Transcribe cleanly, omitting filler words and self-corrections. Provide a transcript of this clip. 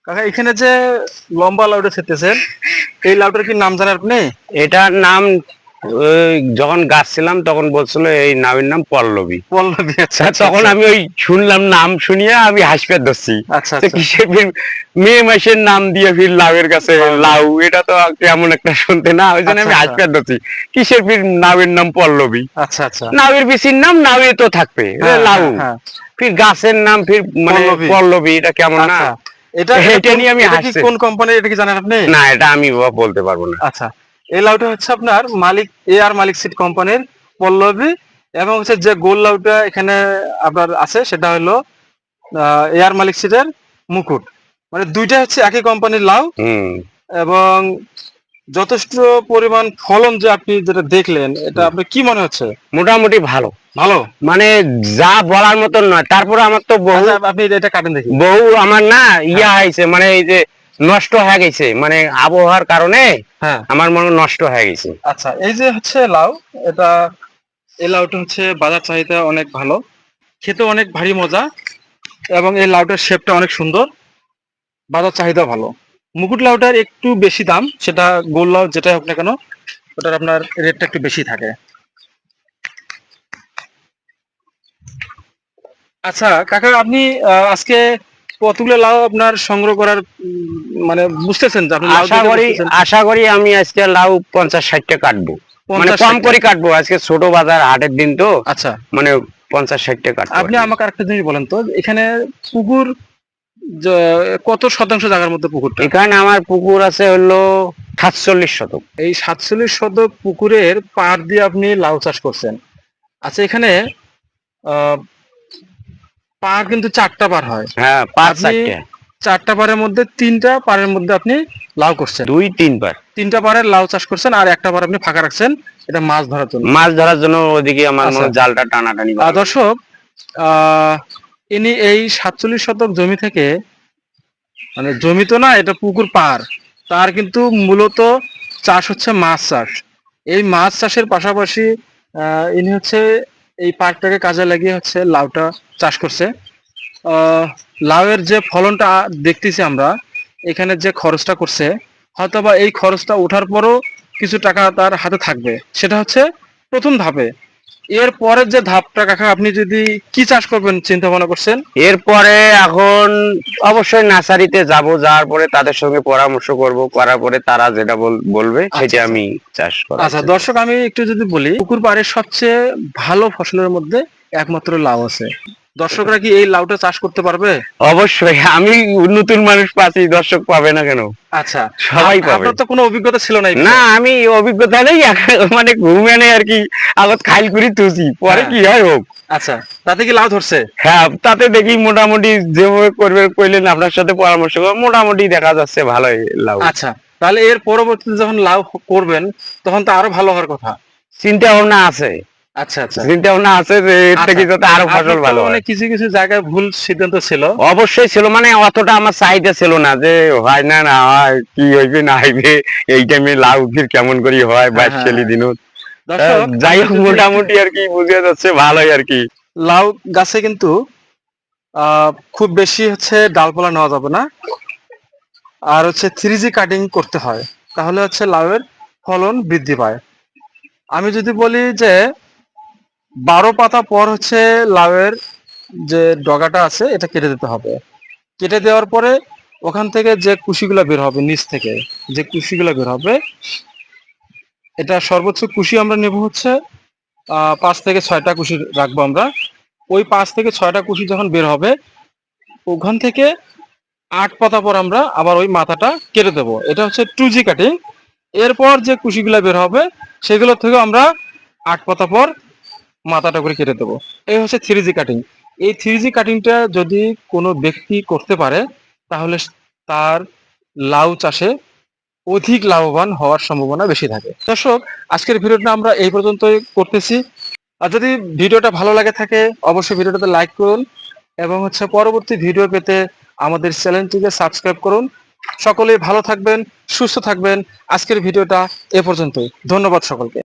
কাকা এখানে যে লম্বা লাউটা ছেড়তেছেন, এই লাউটার কি নাম জানেন আপনি? এটার নাম যখন গাছছিলাম তখন বলছিল এই নামের নাম পল্লবী। পল্লবী, আচ্ছা আচ্ছা তখন আচ্ছা। আমি ওই শুনলাম নাম শুনিয়া আমি হাসপাত ধরছি আচ্ছা যে আচ্ছা। কিসের ফির মে মাসের নাম দিয়ে ফির লাউয়ের কাছে লাউয়ের নাম। লাউ, এটা তো কেমন একটা শুনতে না, ওই জন্য আচ্ছা আমি আচ্ছা হাসপাত ধরছি কিসের ফির নামের নাম পল্লবী। আচ্ছা আচ্ছা। নাউয়ের বিচির নাম নাউয়ে তো থাকবে, হ্যাঁ লাউ। হ্যাঁ হ্যাঁ। ফির গাছের নাম ফির মানে পল্লবী। পল্লবী, এটা কেমন না। আচ্ছা। এটা এটা এটা কোন, নিয়ে আমি এটা কি হাসছি। কোন কোম্পানির, এটা কি জানেন আপনি? না, এটা আমি বলতে পারবো না। আচ্ছা। এই লাউটা হচ্ছে আপনার মালিক, আর মালিক সিড কোম্পানির পল্লবী। এবং হচ্ছে যে গোল লাউটা এখানে আপনার আছে সেটা হলো আর মালিক সিডের মুকুট। মানে দুইটা হচ্ছে একই কোম্পানির লাউ। হুম। এবং যথেষ্ট পরিমাণ ফলন যে আপনি যেটা দেখলেন, এটা আপনি কি মনে হচ্ছে? মোটামুটি ভালো। ভালো। মানে যা বলার মতন নয়, তারপরে আমার তো বহু আচ্ছা, আপনি এটা কাটেন দেখি। বহু আমার না হ্যাঁ হয়েছে, মানে এই যে নষ্ট হয়ে গেছে, মানে আবহাওয়ার কারণে হ্যাঁ। আমার মনে হয় নষ্ট হয়ে গেছে। আচ্ছা, এই যে হচ্ছে লাউ, এটা, এই লাউটা হচ্ছে বাজার চাহিদা অনেক ভালো, খেতে অনেক ভারী মজা, এবং এই লাউটার শেপটা অনেক সুন্দর, বাজার চাহিদা ভালো। মুকুট লাউটার একটু বেশি দাম, সেটা গোল লাউ যেটাই হোক না কেন, ওটার আপনার রেটটা একটু বেশি থাকে। আচ্ছা কাকা, আপনি আজকে কতগুলো লাউ আপনার সংগ্রহ করার মানে বুঝতেছেন যে আপনি লাউ আশা দেখে করি বুঝতেছেন? আশা করি আমি আজকে লাউ 50-60টা কাটবো, মানে 50 কম 60টা। করে কাটবো, আজকে ছোট বাজার হাটের দিন তো, আচ্ছা, মানে 50-60টা কাটতে আপনি পারি। আমাকে আরেকটা জিনিস বলেন তো, এখানে পুকুর কত শতাংশ জায়গার মধ্যে পুকুরটা? এখানে আমার পুকুর আছে হলো 47 শতক। এই 47 শতক পুকুরের পাড় দিয়ে আপনি লাউ চাষ করছেন। আচ্ছা, এখানে আহ পাড় কিন্তু 4টা পাড় হয়। হ্যাঁ, পাঁচ আপনি চারটে 4টা পাড়ের মধ্যে 3টা পাড়ের মধ্যে আপনি লাউ করছেন। 2-3 বার 3টা পাড়ের লাউ চাষ করছেন, আর একটা পাড় আপনি ফাঁকা রাখছেন, এটা মাছ ধরার জন্য। মাছ ধরার জন্য। ওদিকে আমার মনে আচ্ছা, হয় জালটা টানাটানি করা লাগে। দর্শক, আহ ইনি এই 47 শতক জমি থেকে, মানে জমি তো না, এটা পুকুর পাড়, তার কিন্তু মূলত চাষ হচ্ছে মাছ চাষ। এই মাছ চাষের পাশাপাশি ইনি হচ্ছে এই পাড়টাকে কাজে লাগিয়ে হচ্ছে লাউটা চাষ করছে। লাউয়ের যে ফলনটা দেখতেছি আমরা, এখানে যে খরচটা করছে, হয়তোবা এই খরচটা ওঠার পরও কিছু টাকা তার হাতে থাকবে, সেটা হচ্ছে প্রথম ধাপে। এর পরের যে ধাপটা কাকা, আপনি যদি কি চাষ করবেন চিন্তা ভাবনা করছেন? এরপরে এখন অবশ্যই নার্সারিতে যাব, যাওয়ার পরে তাদের সঙ্গে পরামর্শ করব, করার পরে তারা যেটা বলবে আচ্ছা সেটা আচ্ছা। আমি চাষ করার আচ্ছা চেষ্টা দর্শক, আমি একটু যদি বলি, পুকুর পাড়ের সবচেয়ে ভালো ফসলের মধ্যে একমাত্র লাউ আছে। দর্শকরা কি এই লাউটা চাষ করতে পারবে? অবশ্যই। আমি নতুন মানুষ পাচ্ছি, দর্শক পাবে না কেন? আচ্ছা। সবাই পাবে। আপনার তো কোনো অভিজ্ঞতা ছিল না এই না, বিষয়ে। আমি অভিজ্ঞতা নেই, মানে ঘুমে নেই আর কি, আবার খাইল করে তুছি, পরে হ্যাঁ। কি হয় হোক। আচ্ছা, তাতে কি লাউ ধরছে? হ্যাঁ, তাতে দেখি মোটামুটি যেভাবে করবে কইলেন, আপনার সাথে পরামর্শ করে মোটামুটি দেখা যাচ্ছে ভালোই লাউ। আচ্ছা, তাহলে এর পরবর্তীতে যখন লাউ করবেন, তখন তো আরো ভালো হওয়ার কথা। চিন্তা ভাবনা আছে। আচ্ছা আচ্ছা চিন্তা ভাবনা আছে যে এর আচ্ছা। থেকে যাতে আরো আপনার ফসল তো ভালো মানে হয়। কিছু কিছু জায়গায় ভুল সিদ্ধান্ত ছিল। অবশ্যই ছিল, মানে অতটা আমার চাহিদা ছিল না যে হয় না না হয়, কি হইবে না হইবে, এই টাইমে লাউ ফির কেমন করি হয় হ্যাঁ হ্যাঁ 22 হ্যাঁ। দিনত। দর্শক, যাই আমি হোক, যদি একটু, মোটামুটি আর কি বুঝে যাচ্ছে ভালোই আর কি। লাউ গাছে কিন্তু খুব বেশি হচ্ছে ডালপালা নেওয়া যাবে না, আর হচ্ছে 3G কাটিং করতে হয়, তাহলে হচ্ছে লাউয়ের ফলন বৃদ্ধি পায়। আমি যদি বলি যে 12 পাতা পর হচ্ছে লাউয়ের যে ডগাটা আছে এটা কেটে দিতে হবে। কেটে দেওয়ার পরে ওখান থেকে যে কুশিগুলো বের হবে, নিচ থেকে যে কুশিগুলো বের হবে, এটা সর্বোচ্চ কুশি আমরা নেব হচ্ছে 5 থেকে 6টা কুশি রাখবো আমরা। ওই 5 থেকে 6টা কুশি যখন বের হবে, ওখান থেকে 8 পাতা পর আমরা আবার ওই মাথাটা কেটে দেবো, এটা হচ্ছে 2G কাটিং। এরপর যে কুশিগুলো বের হবে, সেগুলো থেকে আমরা 8 পাতা পর মাথাটা করে কেটে দেবো। এই হচ্ছে 3G কাটিং। এই 3G কাটিংটা যদি কোনো ব্যক্তি করতে পারে, তাহলে তার লাউ চাষে অধিক লাভবান হওয়ার সম্ভাবনা বেশি থাকে। দর্শক, আজকের ভিডিওটা আমরা এই পর্যন্তই করতেছি। আর যদি ভিডিওটা ভালো লাগে থাকে, অবশ্যই ভিডিওটাতে লাইক করুন, এবং হচ্ছে পরবর্তী ভিডিও পেতে আমাদের চ্যানেলটিকে সাবস্ক্রাইব করুন। সকলেই ভালো থাকবেন, সুস্থ থাকবেন। আজকের ভিডিওটা এ পর্যন্তই। ধন্যবাদ সকলকে।